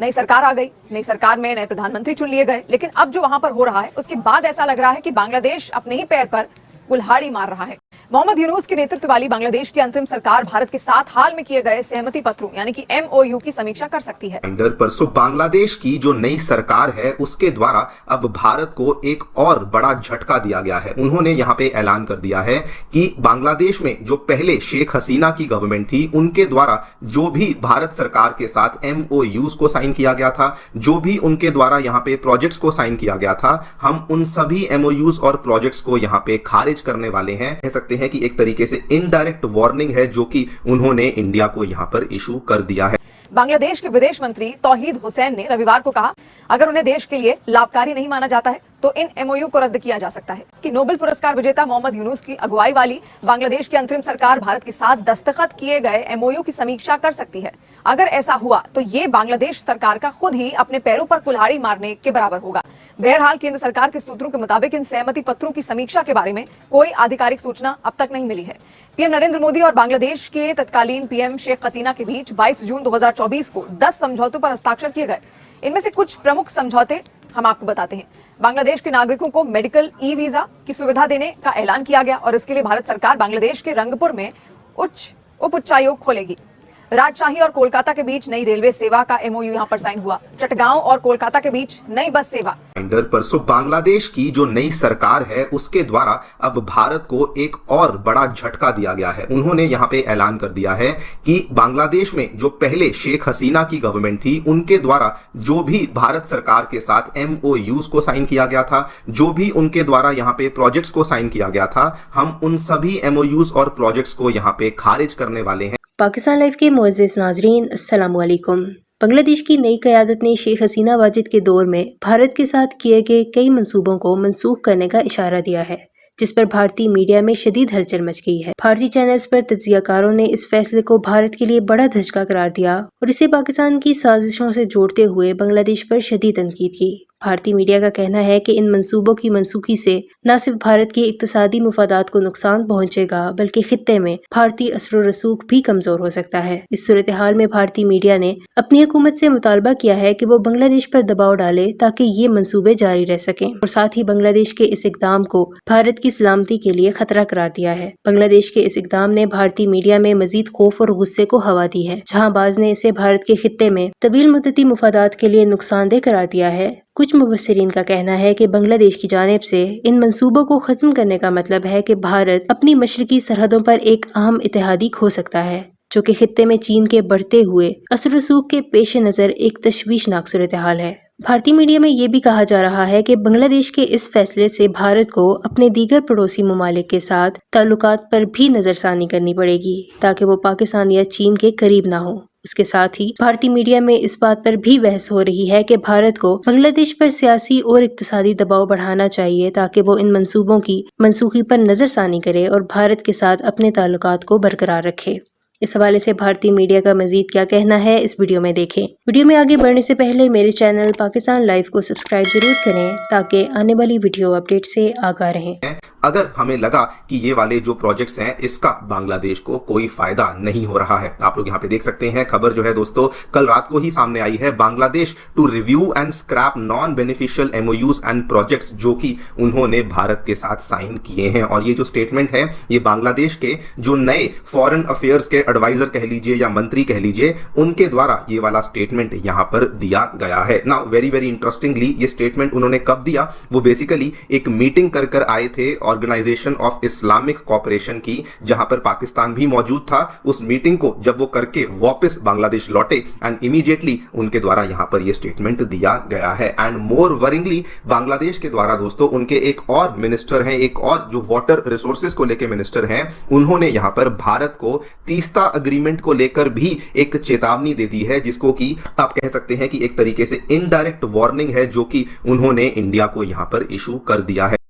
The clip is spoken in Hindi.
नई सरकार आ गई, नई सरकार में नए प्रधानमंत्री चुन लिए गए, लेकिन अब जो वहां पर हो रहा है उसके बाद ऐसा लग रहा है कि बांग्लादेश अपने ही पैर पर कुल्हाड़ी मार रहा है। मोहम्मद यूनूस के नेतृत्व वाली बांग्लादेश की अंतरिम सरकार भारत के साथ हाल में किए गए सहमति पत्रों यानी कि MOU की समीक्षा कर सकती है। परसों बांग्लादेश की जो नई सरकार है उसके द्वारा अब भारत को एक और बड़ा झटका दिया गया है। उन्होंने यहाँ पे ऐलान कर दिया है कि बांग्लादेश में जो पहले शेख हसीना की गवर्नमेंट थी उनके द्वारा जो भी भारत सरकार के साथ MOUs को साइन किया गया था, जो भी उनके द्वारा यहाँ पे प्रोजेक्ट्स को साइन किया गया था, हम उन सभी MOUs और प्रोजेक्ट्स को यहाँ पे खारिज करने वाले हैं। कह सकते हैं कि एक तरीके से इनडायरेक्ट वार्निंग है जो कि उन्होंने इंडिया को यहां पर इशू कर दिया है। बांग्लादेश के विदेश मंत्री तौहीद हुसैन ने रविवार को कहा, अगर उन्हें देश के लिए लाभकारी नहीं माना जाता है तो इन MOU को रद्द किया जा सकता है। कि नोबेल पुरस्कार विजेता मोहम्मद यूनूस की अगुवाई वाली बांग्लादेश की अंतरिम सरकार भारत के साथ दस्तखत किए गए MOU की समीक्षा कर सकती है। अगर ऐसा हुआ तो ये बांग्लादेश सरकार का खुद ही अपने पैरों पर कुल्हाड़ी मारने के बराबर होगा। बहरहाल केंद्र सरकार के सूत्रों के मुताबिक इन सहमति पत्रों की समीक्षा के बारे में कोई आधिकारिक सूचना अब तक नहीं मिली है। पीएम नरेंद्र मोदी और बांग्लादेश के तत्कालीन PM शेख हसीना के बीच 22 जून 2024 को 10 समझौतों पर हस्ताक्षर किए गए। इनमें से कुछ प्रमुख समझौते हम आपको बताते हैं। बांग्लादेश के नागरिकों को मेडिकल वीजा की सुविधा देने का ऐलान किया गया और इसके लिए भारत सरकार बांग्लादेश के रंगपुर में उप उच्चायोग खोलेगी। राजशाही और कोलकाता के बीच नई रेलवे सेवा का MOU यहां पर साइन हुआ। चटगांव और कोलकाता के बीच नई बस सेवा। परसों बांग्लादेश की जो नई सरकार है उसके द्वारा अब भारत को एक और बड़ा झटका दिया गया है। उन्होंने यहाँ पे ऐलान कर दिया है कि बांग्लादेश में जो पहले शेख हसीना की गवर्नमेंट थी उनके द्वारा जो भी भारत सरकार के साथ MOUs को साइन किया गया था, जो भी उनके द्वारा यहाँ पे प्रोजेक्ट्स को साइन किया गया था, हम उन सभी MOUs और प्रोजेक्ट्स को यहाँ पे खारिज करने वाले हैं। पाकिस्तान लाइव के मुअज़्ज़िज़ नाज़रीन, अस्सलाम वालेकुम। बांग्लादेश की नई क़यादत ने शेख हसीना वाजिद के दौर में भारत के साथ किए गए कई मंसूबों को मनसूख करने का इशारा दिया है, जिस पर भारतीय मीडिया में शदीद हलचल मच गई है। भारतीय चैनल्स पर तज्ज़ियाकारों ने इस फैसले को भारत के लिए बड़ा धचका करार दिया और इसे पाकिस्तान की साजिशों से जोड़ते हुए बांग्लादेश पर शदीद तनकीद की। भारतीय मीडिया का कहना है कि इन मंसूबों की मनसूखी से न सिर्फ भारत के इक्तिसादी मुफादात को नुकसान पहुंचेगा बल्कि खित्ते में भारतीय असर रसूख भी कमजोर हो सकता है। इस सूरत हाल में भारतीय मीडिया ने अपनी हुकूमत से मुतालबा किया है कि वो बांग्लादेश पर दबाव डाले ताकि ये मंसूबे जारी रह सकें और साथ ही बांग्लादेश के इस इकदाम को भारत की सलामती के लिए खतरा करार दिया है। बांग्लादेश के इस इकदाम ने भारतीय मीडिया में मजीद खौफ और गुस्से को हवा दी है। जहाँ बाज ने इसे भारत के खित्ते में तवील मुद्दती मुफादात के लिए नुकसानदेह करार दिया है, कुछ मुबस्सिरीन का कहना है कि बांग्लादेश की जानिब से इन मंसूबों को खत्म करने का मतलब है कि भारत अपनी मशरकी सरहदों पर एक अहम इत्तेहादी खो सकता है, जो कि खित्ते में चीन के बढ़ते हुए असर रसूख के पेश नज़र एक तशवीशनाक सूरत हाल है। भारतीय मीडिया में ये भी कहा जा रहा है कि बांग्लादेश के इस फैसले से भारत को अपने दीगर पड़ोसी ममालिक के साथ ताल्लुकात पर भी नजरसानी करनी पड़ेगी ताकि वो पाकिस्तान या चीन के करीब ना हो। उसके साथ ही भारतीय मीडिया में इस बात पर भी बहस हो रही है कि भारत को बांग्लादेश पर सियासी और इक्तिसादी दबाव बढ़ाना चाहिए ताकि वो इन मंसूबों की मनसूखी पर नजरसानी करे और भारत के साथ अपने ताल्लुकात को बरकरार रखे। इस हवाले से भारतीय मीडिया का मजीद क्या कहना है इस वीडियो में देखें। वीडियो में आगे बढ़ने से पहले मेरे चैनल पाकिस्तान लाइव को सब्सक्राइब जरूर करें ताकि आने वाली वीडियो अपडेट से आगाह रहें। अगर हमें लगा कि ये वाले जो प्रोजेक्ट्स हैं इसका बांग्लादेश को कोई फायदा नहीं हो रहा है, आप लोग यहाँ पे देख सकते हैं खबर जो है दोस्तों कल रात को ही सामने आई है। Bangladesh to review and scrap non beneficial MOUs and projects जो कि उन्होंने भारत के साथ साइन किए हैं। और ये जो स्टेटमेंट है ये बांग्लादेश के जो नए फॉरेन अफेयर्स के एडवाइजर कह लीजिए या मंत्री कह लीजिए उनके द्वारा ये वाला स्टेटमेंट यहाँ पर दिया गया है। नाउ वेरी वेरी इंटरेस्टिंगली ये स्टेटमेंट उन्होंने कब दिया, वो बेसिकली एक मीटिंग कर आए थे ऑर्गेनाइजेशन ऑफ इस्लामिक कोऑपरेशन की, जहां पर पाकिस्तान भी मौजूद था। उस मीटिंग को जब वो करके वापस बांग्लादेश लौटे एंड इमीडिएटली उनके द्वारा यहां पर ये स्टेटमेंट दिया गया है। एंड मोर वरिंगली बांग्लादेश के द्वारा दोस्तों उनके एक और मिनिस्टर हैं, एक और जो वाटर रिसोर्सेज को लेकर मिनिस्टर हैं, उन्होंने यहां पर भारत को तीस्ता अग्रीमेंट को लेकर भी एक चेतावनी दे दी है, जिसको कि आप कह सकते हैं कि एक तरीके से इनडायरेक्ट वार्निंग है जो कि उन्होंने इंडिया को यहां पर इशू कर दिया है।